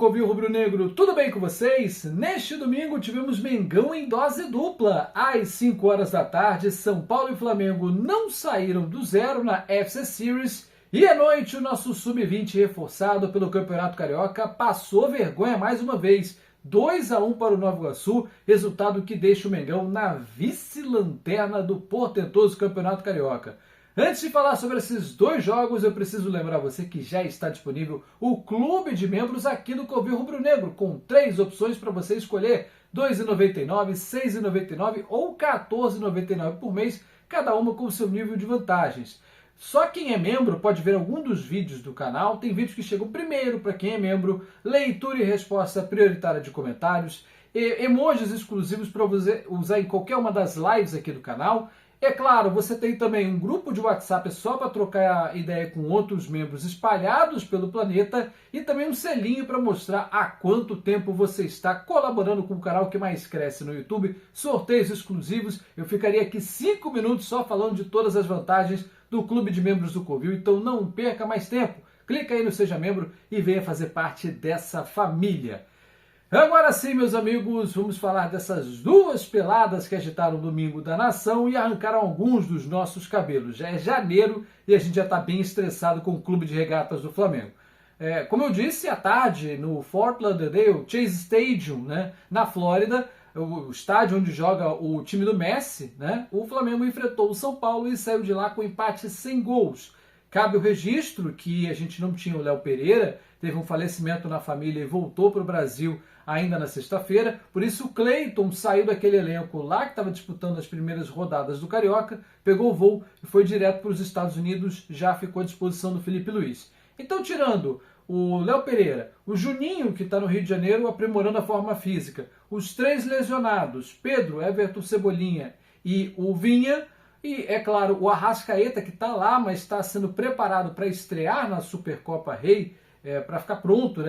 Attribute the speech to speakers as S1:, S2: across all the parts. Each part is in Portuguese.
S1: Covil Rubro-Negro, tudo bem com vocês? Neste domingo tivemos Mengão em dose dupla. Às 5 horas da tarde, São Paulo e Flamengo não saíram do zero na FC Series. E à noite, o nosso Sub-20 reforçado pelo Campeonato Carioca passou vergonha mais uma vez. 2-1 para o Nova Iguaçu, resultado que deixa o Mengão na vice-lanterna do portentoso Campeonato Carioca. Antes de falar sobre esses dois jogos, eu preciso lembrar você que já está disponível o clube de membros aqui do Covil Rubro-Negro, com 3 opções para você escolher: R$ 2,99, R$ 6,99 ou R$ 14,99 por mês, cada uma com o seu nível de vantagens. Só quem é membro pode ver algum dos vídeos do canal, tem vídeos que chegam primeiro para quem é membro, leitura e resposta prioritária de comentários, emojis exclusivos para você usar em qualquer uma das lives aqui do canal. É claro, você tem também um grupo de WhatsApp só para trocar ideia com outros membros espalhados pelo planeta e também um selinho para mostrar há quanto tempo você está colaborando com o canal que mais cresce no YouTube, sorteios exclusivos. Eu ficaria aqui 5 minutos só falando de todas as vantagens do clube de membros do Covil, então não perca mais tempo. Clica aí no Seja Membro e venha fazer parte dessa família. Agora sim, meus amigos, vamos falar dessas duas peladas que agitaram o domingo da nação e arrancaram alguns dos nossos cabelos. Já é janeiro e a gente já está bem estressado com o clube de regatas do Flamengo. Como eu disse, à tarde, no Fort Lauderdale Chase Stadium, na Flórida, o estádio onde joga o time do Messi, o Flamengo enfrentou o São Paulo e saiu de lá com empate sem gols. Cabe o registro que a gente não tinha o Léo Pereira, teve um falecimento na família e voltou para o Brasil ainda na sexta-feira, por isso o Cleiton saiu daquele elenco lá que estava disputando as primeiras rodadas do Carioca, pegou o voo e foi direto para os Estados Unidos, já ficou à disposição do Felipe Luiz. Então, tirando o Léo Pereira, o Juninho, que está no Rio de Janeiro aprimorando a forma física, os 3 lesionados, Pedro, Everton, Cebolinha e o Vinha, e, é claro, o Arrascaeta, que está lá, mas está sendo preparado para estrear na Supercopa Rei, para ficar pronto,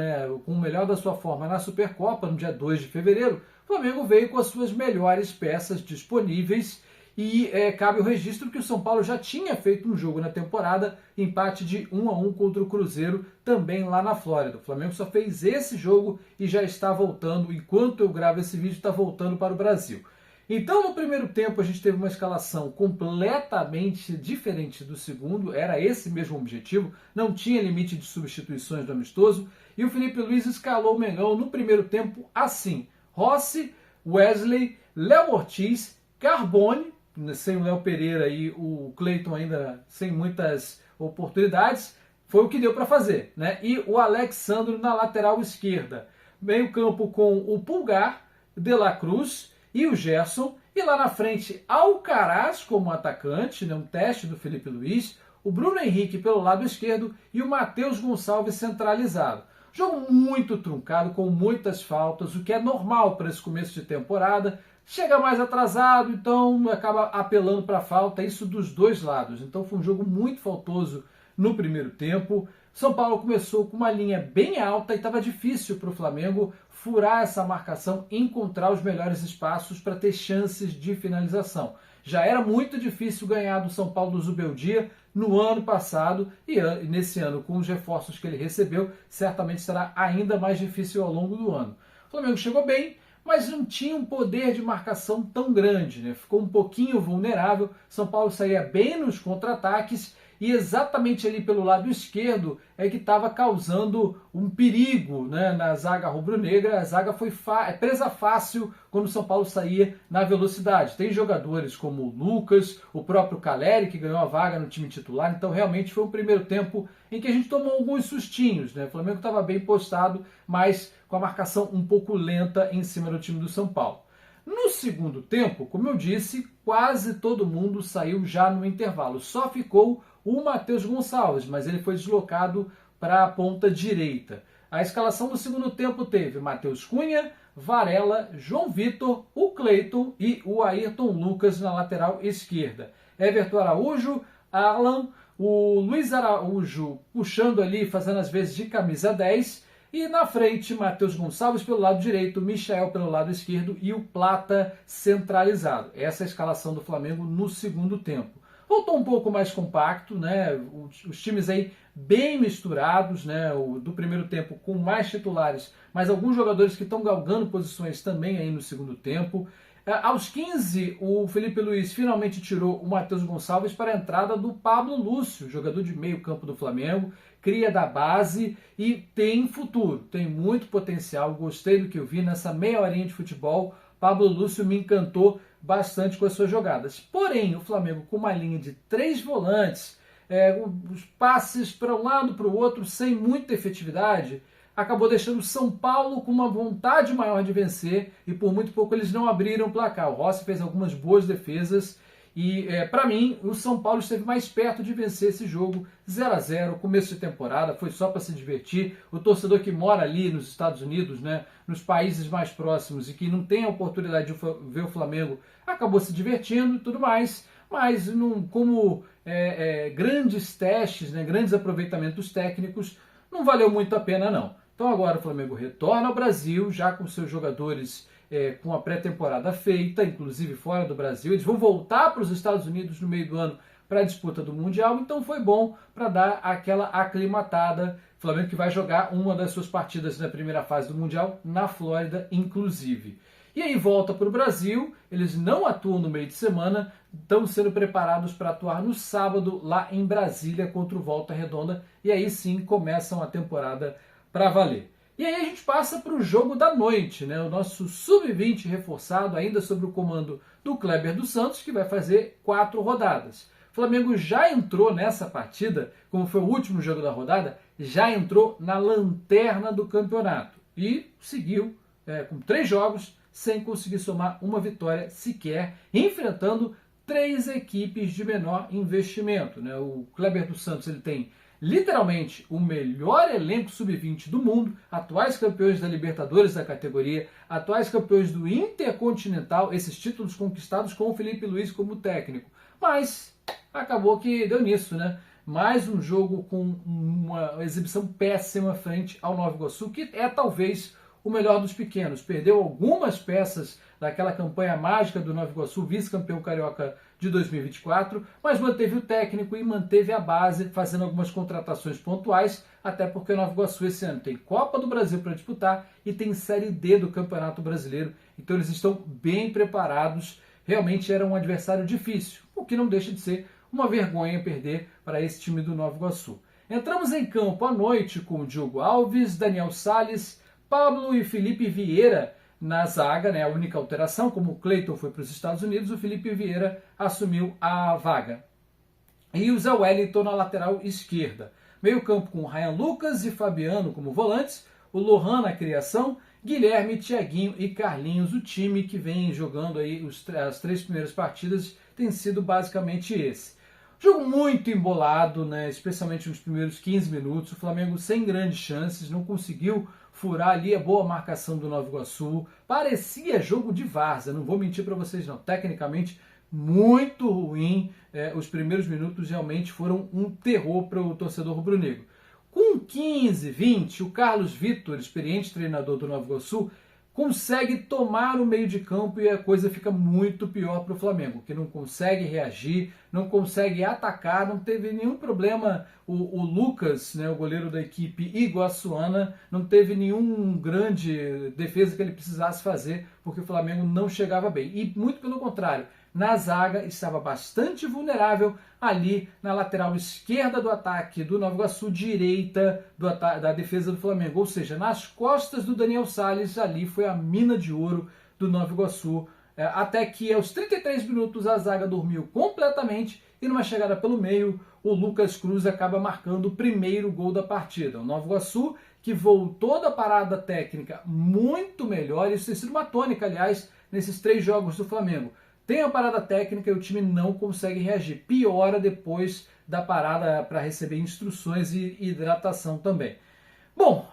S1: com o melhor da sua forma na Supercopa, no dia 2 de fevereiro, o Flamengo veio com as suas melhores peças disponíveis e cabe o registro que o São Paulo já tinha feito um jogo na temporada, empate de 1-1 contra o Cruzeiro, também lá na Flórida. O Flamengo só fez esse jogo e já está voltando, enquanto eu gravo esse vídeo, está voltando para o Brasil. Então, no primeiro tempo, a gente teve uma escalação completamente diferente do segundo, era esse mesmo objetivo, não tinha limite de substituições do amistoso, e o Felipe Luiz escalou o Mengão no primeiro tempo assim: Rossi, Wesley, Léo Ortiz, Carbone, sem o Léo Pereira e o Cleiton ainda sem muitas oportunidades, foi o que deu para fazer, e o Alexandro na lateral esquerda. Meio campo com o Pulgar, De La Cruz e o Gerson, e lá na frente Alcaraz como atacante, um teste do Felipe Luiz, o Bruno Henrique pelo lado esquerdo e o Matheus Gonçalves centralizado. Jogo muito truncado, com muitas faltas, o que é normal para esse começo de temporada. Chega mais atrasado, então acaba apelando para a falta, isso dos dois lados. Então foi um jogo muito faltoso no primeiro tempo. São Paulo começou com uma linha bem alta e estava difícil para o Flamengo furar essa marcação, encontrar os melhores espaços para ter chances de finalização. Já era muito difícil ganhar do São Paulo do Zubeldia no ano passado e nesse ano, com os reforços que ele recebeu, certamente será ainda mais difícil ao longo do ano. O Flamengo chegou bem, mas não tinha um poder de marcação tão grande, ficou um pouquinho vulnerável. São Paulo saía bem nos contra-ataques e exatamente ali pelo lado esquerdo é que estava causando um perigo na zaga rubro-negra. A zaga foi presa fácil quando o São Paulo saía na velocidade. Tem jogadores como o Lucas, o próprio Caleri, que ganhou a vaga no time titular. Então realmente foi um primeiro tempo em que a gente tomou alguns sustinhos. O Flamengo estava bem postado, mas com a marcação um pouco lenta em cima do time do São Paulo. No segundo tempo, como eu disse, quase todo mundo saiu já no intervalo. Só ficou o Matheus Gonçalves, mas ele foi deslocado para a ponta direita. A escalação do segundo tempo teve Matheus Cunha, Varela, João Vitor, o Cleiton e o Ayrton Lucas na lateral esquerda. Everton Araújo, Alan, o Luiz Araújo puxando ali, fazendo as vezes de camisa 10, e na frente, Matheus Gonçalves pelo lado direito, Michael pelo lado esquerdo e o Plata centralizado. Essa é a escalação do Flamengo no segundo tempo. voltou um pouco mais compacto, né? Os times aí bem misturados, né? O do primeiro tempo com mais titulares, mas alguns jogadores que estão galgando posições também aí no segundo tempo. Aos 15, o Felipe Luiz finalmente tirou o Matheus Gonçalves para a entrada do Pablo Lúcio, jogador de meio campo do Flamengo, cria da base e tem futuro, tem muito potencial. Gostei do que eu vi nessa meia horinha de futebol. Pablo Lúcio me encantou bastante com as suas jogadas. Porém, o Flamengo com uma linha de 3 volantes, os passes para um lado para o outro sem muita efetividade, acabou deixando o São Paulo com uma vontade maior de vencer e por muito pouco eles não abriram o placar. O Rossi fez algumas boas defesas e, para mim, o São Paulo esteve mais perto de vencer esse jogo 0-0, começo de temporada, foi só para se divertir. O torcedor que mora ali nos Estados Unidos, né, nos países mais próximos e que não tem a oportunidade de ver o Flamengo, acabou se divertindo e tudo mais, mas como grandes testes, né, grandes aproveitamentos técnicos, não valeu muito a pena não. Então agora o Flamengo retorna ao Brasil, já com seus jogadores com a pré-temporada feita, inclusive fora do Brasil. Eles vão voltar para os Estados Unidos no meio do ano para a disputa do Mundial, então foi bom para dar aquela aclimatada. O Flamengo que vai jogar uma das suas partidas na primeira fase do Mundial na Flórida, inclusive. E aí volta para o Brasil, eles não atuam no meio de semana, estão sendo preparados para atuar no sábado lá em Brasília contra o Volta Redonda, e aí sim começam a temporada para valer. E aí a gente passa para o jogo da noite, né? O nosso Sub-20 reforçado, ainda sob o comando do Kleber dos Santos, que vai fazer 4 rodadas. O Flamengo já entrou nessa partida, como foi o último jogo da rodada, já entrou na lanterna do campeonato e seguiu com 3 jogos sem conseguir somar uma vitória sequer, enfrentando 3 equipes de menor investimento, né? O Kleber dos Santos ele tem literalmente o melhor elenco sub-20 do mundo, atuais campeões da Libertadores da categoria, atuais campeões do Intercontinental, esses títulos conquistados com o Felipe Luiz como técnico. Mas acabou que deu nisso, né? Mais um jogo com uma exibição péssima frente ao Nova Iguaçu, que é talvez o melhor dos pequenos. Perdeu algumas peças daquela campanha mágica do Nova Iguaçu, vice-campeão carioca de 2024, mas manteve o técnico e manteve a base, fazendo algumas contratações pontuais, até porque o Nova Iguaçu esse ano tem Copa do Brasil para disputar e tem Série D do Campeonato Brasileiro, então eles estão bem preparados. Realmente era um adversário difícil, o que não deixa de ser uma vergonha perder para esse time do Nova Iguaçu. Entramos em campo à noite com o Diogo Alves, Daniel Salles, Pablo e Felipe Vieira na zaga, né? A única alteração, como o Cleiton foi para os Estados Unidos, o Felipe Vieira assumiu a vaga. E o Zé Wellington na lateral esquerda. Meio campo com Ryan Lucas e Fabiano como volantes, o Lohan na criação, Guilherme, Thiaguinho e Carlinhos, o time que vem jogando aí as 3 primeiras partidas tem sido basicamente esse. Jogo muito embolado, né? Especialmente nos primeiros 15 minutos, o Flamengo sem grandes chances, não conseguiu furar ali a boa marcação do Nova Iguaçu. Parecia jogo de várzea, não vou mentir para vocês não. Tecnicamente, muito ruim. Os primeiros minutos realmente foram um terror para o torcedor rubro-negro. Com 15, 20, o Carlos Vitor, experiente treinador do Nova Iguaçu, consegue tomar o meio de campo e a coisa fica muito pior para o Flamengo, que não consegue reagir, não consegue atacar, não teve nenhum problema. O Lucas, né, o goleiro da equipe iguaçuana, não teve nenhum grande defesa que ele precisasse fazer, porque o Flamengo não chegava bem. E muito pelo contrário, na zaga estava bastante vulnerável ali na lateral esquerda do ataque do Nova Iguaçu, direita da defesa do Flamengo. Ou seja, nas costas do Daniel Salles, ali foi a mina de ouro do Nova Iguaçu. Até que aos 33 minutos a zaga dormiu completamente e numa chegada pelo meio, o Lucas Cruz acaba marcando o primeiro gol da partida. O Nova Iguaçu que voltou da parada técnica muito melhor, isso tem sido uma tônica, aliás, nesses 3 jogos do Flamengo. Tem a parada técnica e o time não consegue reagir. Piora depois da parada para receber instruções e hidratação também. Bom,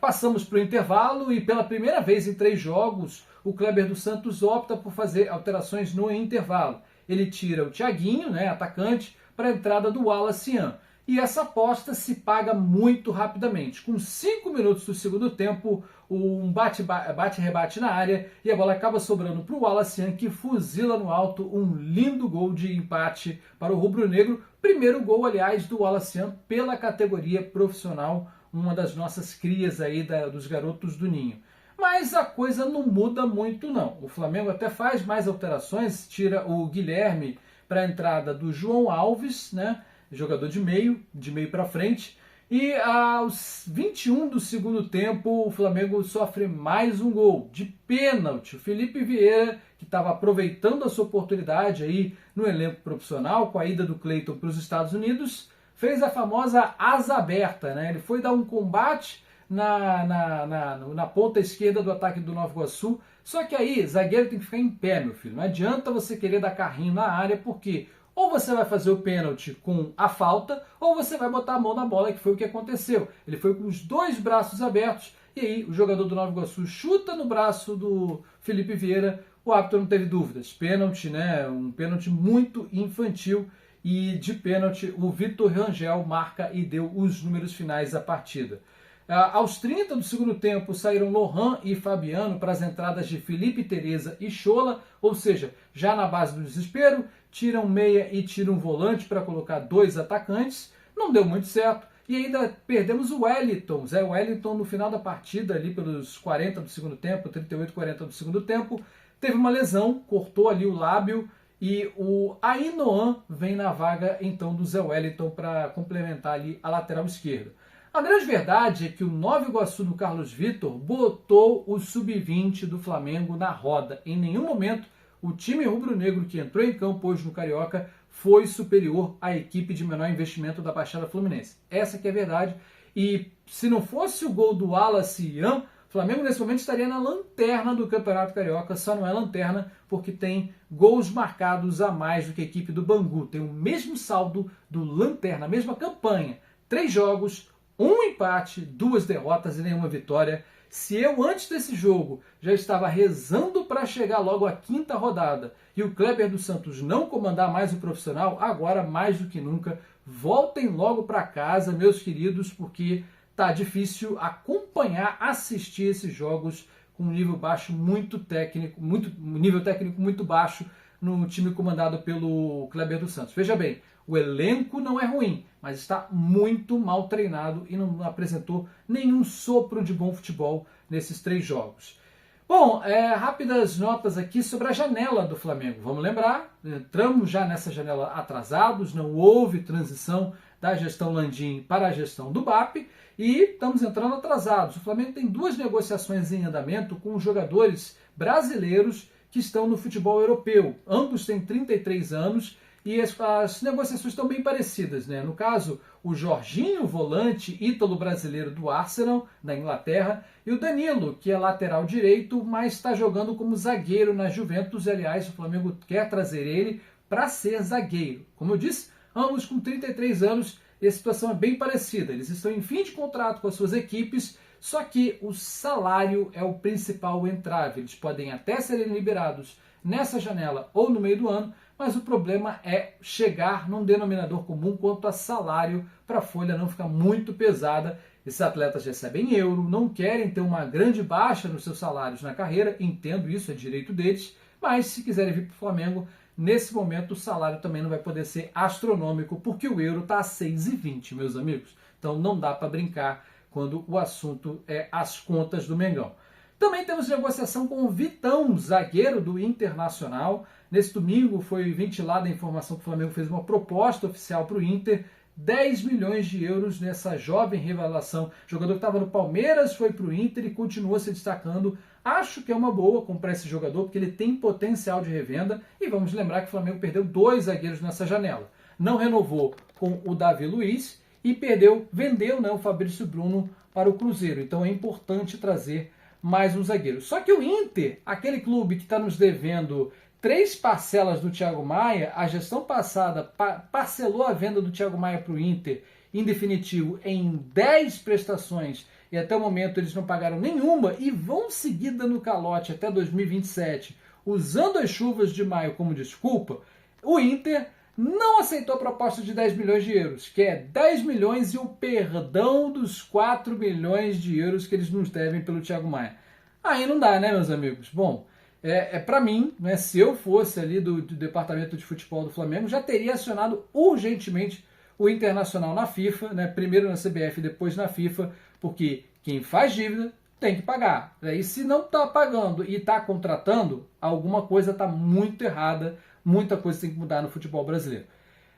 S1: passamos para o intervalo e pela primeira vez em 3 jogos, o Kleber dos Santos opta por fazer alterações no intervalo. Ele tira o Thiaguinho, né, atacante, para a entrada do Wallace Ian. e essa aposta se paga muito rapidamente. Com 5 minutos do segundo tempo, um bate-rebate na área e a bola acaba sobrando para o Wallace, que fuzila no alto um lindo gol de empate para o rubro-negro. Primeiro gol, aliás, do Wallace pela categoria profissional, uma das nossas crias aí dos garotos do Ninho. Mas a coisa não muda muito não. O Flamengo até faz mais alterações, tira o Guilherme para a entrada do João Alves, né, jogador de meio para frente. E aos 21 do segundo tempo, o Flamengo sofre mais um gol de pênalti. O Felipe Vieira, que estava aproveitando a sua oportunidade aí no elenco profissional, com a ida do Cleiton para os Estados Unidos, fez a famosa asa aberta, né? Ele foi dar um combate na ponta esquerda do ataque do Nova Iguaçu. Só que aí, zagueiro tem que ficar em pé, meu filho. Não adianta você querer dar carrinho na área, porque ou você vai fazer o pênalti com a falta, ou você vai botar a mão na bola, que foi o que aconteceu. Ele foi com os dois braços abertos, e aí o jogador do Nova Iguaçu chuta no braço do Felipe Vieira. O árbitro não teve dúvidas. Pênalti, né? Um pênalti muito infantil. E de pênalti, o Vitor Rangel marca e deu os números finais da partida. Aos 30 do segundo tempo, saíram Lohan e Fabiano para as entradas de Felipe, Tereza e Chola, ou seja, já na base do desespero, tiram meia e tiram volante para colocar dois atacantes. Não deu muito certo. E ainda perdemos o Wellington. Zé Wellington, no final da partida, ali pelos 40 do segundo tempo, 38, 40 do segundo tempo, teve uma lesão, cortou ali o lábio, e o Ainoan vem na vaga, então, do Zé Wellington para complementar ali a lateral esquerda. A grande verdade é que o Nova Iguaçu do Carlos Vitor botou o sub-20 do Flamengo na roda. Em nenhum momento o time rubro-negro que entrou em campo hoje no Carioca foi superior à equipe de menor investimento da Baixada Fluminense. Essa que é a verdade. E se não fosse o gol do Wallace Ian, o Flamengo nesse momento estaria na lanterna do Campeonato Carioca. Só não é lanterna porque tem gols marcados a mais do que a equipe do Bangu. Tem o mesmo saldo do lanterna, a mesma campanha. 3 jogos, 1 empate, 2 derrotas e nenhuma vitória. Se eu, antes desse jogo, já estava rezando para chegar logo à 5ª rodada e o Kleber dos Santos não comandar mais o profissional, agora, mais do que nunca, voltem logo para casa, meus queridos, porque tá difícil acompanhar, assistir esses jogos com um nível baixo muito técnico, nível técnico muito baixo no time comandado pelo Kleber dos Santos. Veja bem, o elenco não é ruim, mas está muito mal treinado e não apresentou nenhum sopro de bom futebol nesses 3 jogos. Bom, rápidas notas aqui sobre a janela do Flamengo. Vamos lembrar, entramos já nessa janela atrasados, não houve transição da gestão Landim para a gestão do BAP e estamos entrando atrasados. O Flamengo tem 2 negociações em andamento com jogadores brasileiros que estão no futebol europeu. Ambos têm 33 anos e as negociações estão bem parecidas, né? No caso, o Jorginho, volante ítalo-brasileiro do Arsenal, da Inglaterra, e o Danilo, que é lateral direito, mas está jogando como zagueiro na Juventus. E, aliás, o Flamengo quer trazer ele para ser zagueiro. Como eu disse, ambos com 33 anos, e a situação é bem parecida. Eles estão em fim de contrato com as suas equipes, só que o salário é o principal entrave. Eles podem até serem liberados nessa janela ou no meio do ano, mas o problema é chegar num denominador comum quanto a salário para a folha não ficar muito pesada. Esses atletas recebem euro, não querem ter uma grande baixa nos seus salários na carreira, entendo isso, é direito deles, mas se quiserem vir para o Flamengo, nesse momento o salário também não vai poder ser astronômico, porque o euro está a 6,20, meus amigos. Então não dá para brincar quando o assunto é as contas do Mengão. Também temos negociação com o Vitão, zagueiro do Internacional. Nesse domingo foi ventilada a informação que o Flamengo fez uma proposta oficial para o Inter, 10 milhões de euros nessa jovem revelação. O jogador que estava no Palmeiras foi para o Inter e continuou se destacando. Acho que é uma boa comprar esse jogador, porque ele tem potencial de revenda. E vamos lembrar que o Flamengo perdeu 2 zagueiros nessa janela. Não renovou com o Davi Luiz e vendeu, né, o Fabrício Bruno para o Cruzeiro. Então é importante trazer mais um zagueiro. Só que o Inter, aquele clube que está nos devendo 3 parcelas do Thiago Maia, a gestão passada parcelou a venda do Thiago Maia para o Inter, em definitivo, em 10 prestações, e até o momento eles não pagaram nenhuma e vão seguir dando calote até 2027, usando as chuvas de maio como desculpa. O Inter não aceitou a proposta de 10 milhões de euros, que é 10 milhões e o perdão dos 4 milhões de euros que eles nos devem pelo Thiago Maia. Aí não dá, né, meus amigos? Bom, para mim, né, se eu fosse ali do departamento de futebol do Flamengo, já teria acionado urgentemente o Internacional na FIFA, né, primeiro na CBF, depois na FIFA, porque quem faz dívida tem que pagar. E se não está pagando e está contratando, alguma coisa está muito errada, muita coisa tem que mudar no futebol brasileiro.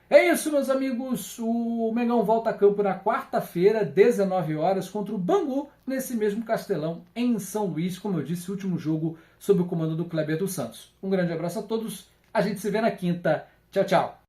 S1: É isso, meus amigos. O Mengão volta a campo na quarta-feira, 19 horas, contra o Bangu, nesse mesmo Castelão, em São Luís. Como eu disse, o último jogo sob o comando do Kleber dos Santos. Um grande abraço a todos. A gente se vê na quinta. Tchau, tchau.